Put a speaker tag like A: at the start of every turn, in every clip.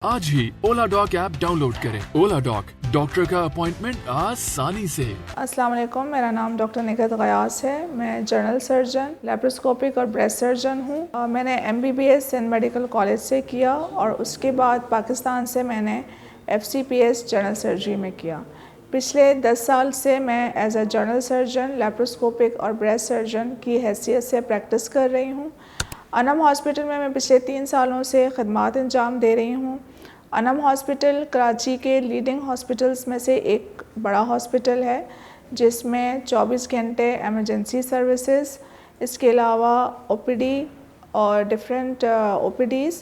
A: आज ही ओला dock app download करें। ओला dock, doctor का अपॉइंटमेंट आसानी से।
B: अस्सलाम वालेकुम, मेरा नाम डॉक्टर निगहत गयास है। मैं जनरल सर्जन, लैप्रोस्कोपिक और ब्रेस्ट सर्जन हूँ। मैंने MBBS सिंध मेडिकल कॉलेज से किया और उसके बाद पाकिस्तान से मैंने FCPS जनरल सर्जरी में किया। पिछले 10 साल से मैं as a general surgeon, laparoscopic और ब्रेस्ट सर्जन की हैसियत से प्रैक्टिस कर रही हूँ। अनम हॉस्पिटल में मैं पिछले 3 सालों से खदमात अंजाम दे रही हूँ। अनम हॉस्पिटल कराची के लीडिंग हॉस्पिटल्स में से एक बड़ा हॉस्पिटल है जिसमें 24 घंटे एमरजेंसी सर्विसेज, इसके अलावा OPD और डिफरेंट OPDs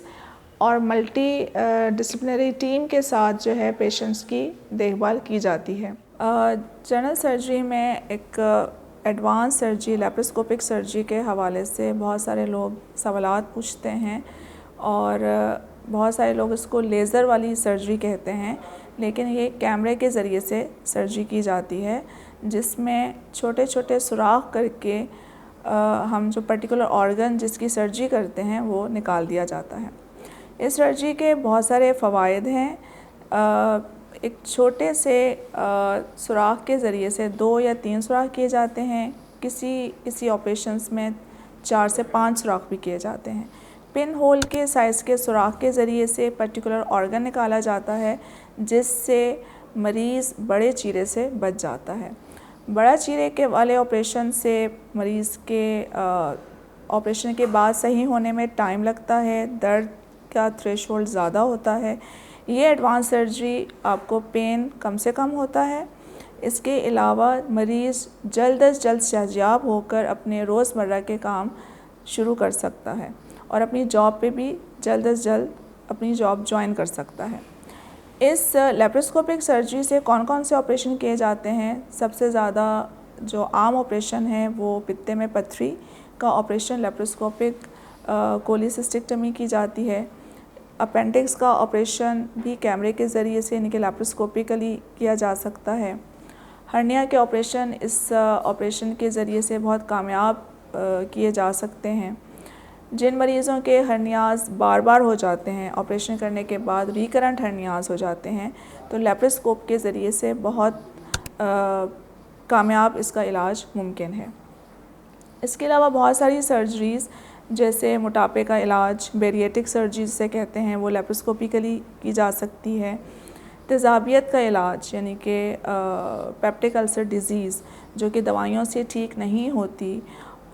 B: और मल्टी डिसिप्लिनरी टीम के साथ जो है पेशेंट्स की देखभाल की जाती है। जनरल सर्जरी में एक एडवांस सर्जरी, लैप्रोस्कोपिक सर्जरी के हवाले से बहुत सारे लोग सवालात पूछते हैं और बहुत सारे लोग इसको लेज़र वाली सर्जरी कहते हैं, लेकिन ये कैमरे के ज़रिए से सर्जरी की जाती है जिसमें छोटे छोटे सुराख करके हम जो पर्टिकुलर ऑर्गन जिसकी सर्जरी करते हैं वो निकाल दिया जाता है। इस सर्जरी के बहुत सारे फ़वाइद हैं। एक छोटे से सुराख के ज़रिए से 2 या 3 सुराख किए जाते हैं। किसी ऑपरेशंस में 4 से 5 सुराख भी किए जाते हैं। पिन होल के साइज़ के सुराख के ज़रिए से पर्टिकुलर ऑर्गन निकाला जाता है जिससे मरीज़ बड़े चीरे से बच जाता है। बड़ा चीरे के वाले ऑपरेशन से मरीज़ के ऑपरेशन के बाद सही होने में टाइम लगता है, दर्द का थ्रेशोल्ड ज़्यादा होता है। ये एडवांस सर्जरी आपको पेन कम से कम होता है। इसके अलावा मरीज़ जल्द अज जल्द सेहतयाब होकर अपने रोज़मर्रा के काम शुरू कर सकता है और अपनी जॉब पे भी जल्द अज जल्द अपनी जॉब ज्वाइन कर सकता है। इस लैप्रोस्कोपिक सर्जरी से कौन कौन से ऑपरेशन किए जाते हैं? सबसे ज़्यादा जो आम ऑपरेशन है वो पित्ते में पत्थरी का ऑपरेशन लैप्रोस्कोपिक कोलिसिस्टेक्टमी की जाती है। अपेंडिक्स का ऑपरेशन भी कैमरे के ज़रिए से यानी कि लैप्रोस्कोपिकली किया जा सकता है। हर्निया के ऑपरेशन इस ऑपरेशन के ज़रिए से बहुत कामयाब किए जा सकते हैं। जिन मरीज़ों के हर्नियाज़ बार बार हो जाते हैं, ऑपरेशन करने के बाद रिकरेंट हर्नियाज़ हो जाते हैं, तो लैप्रोस्कोप के ज़रिए से बहुत कामयाब इसका इलाज मुमकिन है। इसके अलावा बहुत सारी सर्जरीज़ जैसे मोटापे का इलाज, बेरिएटिक सर्जरी जिसे कहते हैं, वो लैप्रोस्कोपिकली की जा सकती है। तेज़ाबियत का इलाज यानी कि पेप्टिक अल्सर डिज़ीज़ जो कि दवाइयों से ठीक नहीं होती,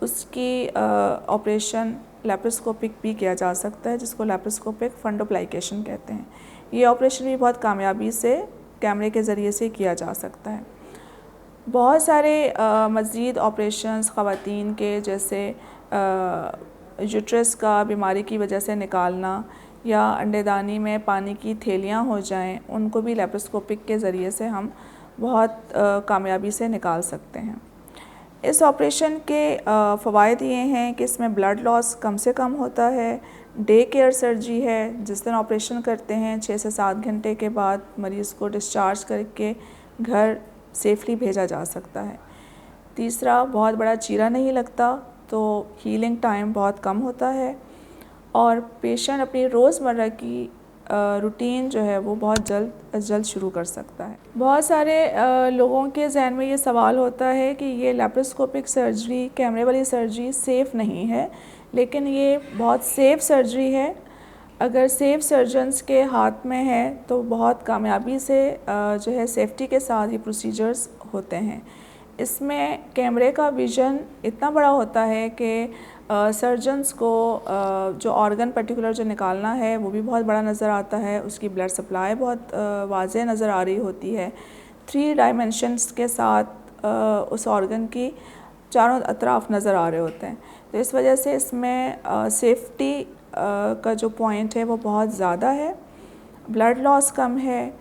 B: उसकी ऑपरेशन लैप्रोस्कोपिक भी किया जा सकता है जिसको लैप्रोस्कोपिक फंडोप्लाइकेशन कहते हैं। ये ऑपरेशन भी बहुत कामयाबी से कैमरे के ज़रिए से किया जा सकता है। बहुत सारे मज़ीद ऑपरेशंस ख़वातीन के जैसे यूट्रस का बीमारी की वजह से निकालना या अंडेदानी में पानी की थैलियाँ हो जाएं, उनको भी लैप्रोस्कोपिक के ज़रिए से हम बहुत कामयाबी से निकाल सकते हैं। इस ऑपरेशन के फ़वाइद ये हैं कि इसमें ब्लड लॉस कम से कम होता है। डे केयर सर्जरी है, जिस दिन ऑपरेशन करते हैं 6 से 7 घंटे के बाद मरीज़ को डिस्चार्ज करके घर सेफली भेजा जा सकता है। तीसरा, बहुत बड़ा चीरा नहीं लगता तो हीलिंग टाइम बहुत कम होता है और पेशेंट अपनी रोज़मर्रा की रूटीन जो है वो बहुत जल्द शुरू कर सकता है। बहुत सारे लोगों के जहन में ये सवाल होता है कि ये लैप्रोस्कोपिक सर्जरी, कैमरे वाली सर्जरी सेफ़ नहीं है, लेकिन ये बहुत सेफ़ सर्जरी है। अगर सेफ़ सर्जन्स के हाथ में है तो बहुत कामयाबी से जो है सेफ्टी के साथ ये प्रोसीजर्स होते हैं। इसमें कैमरे का विज़न इतना बड़ा होता है कि सर्जन्स को जो ऑर्गन पर्टिकुलर जो निकालना है वो भी बहुत बड़ा नज़र आता है, उसकी ब्लड सप्लाई बहुत वाज़ेह नज़र आ रही होती है। 3 डायमेंशंस के साथ उस ऑर्गन की चारों अतराफ नज़र आ रहे होते हैं, तो इस वजह से इसमें सेफ्टी का जो पॉइंट है वो बहुत ज़्यादा है। ब्लड लॉस कम है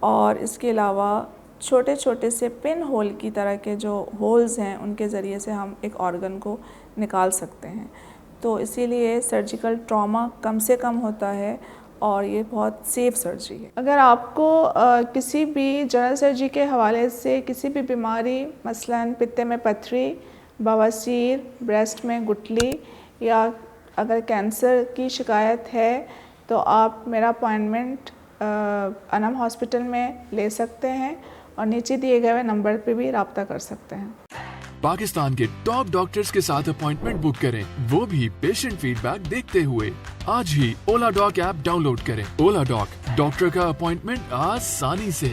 B: और इसके अलावा छोटे छोटे से पिन होल की तरह के जो होल्स हैं उनके ज़रिए से हम एक ऑर्गन को निकाल सकते हैं, तो इसीलिए सर्जिकल ट्रॉमा कम से कम होता है और ये बहुत सेफ़ सर्जरी है। अगर आपको किसी भी जनरल सर्जरी के हवाले से किसी भी बीमारी, मसलन पित्ते में पत्थरी, बवासीर, ब्रेस्ट में गुठली या अगर कैंसर की शिकायत है तो आप मेरा अपॉइंटमेंट अनम हॉस्पिटल में ले सकते हैं और नीचे दिए गए नंबर पे भी रब्ता कर सकते हैं।
A: पाकिस्तान के टॉप डॉक्टर्स के साथ अपॉइंटमेंट बुक करें, वो भी पेशेंट फीडबैक देखते हुए। आज ही ओला डॉक ऐप डाउनलोड करें। ओला डॉक, डॉक्टर का अपॉइंटमेंट आसानी से।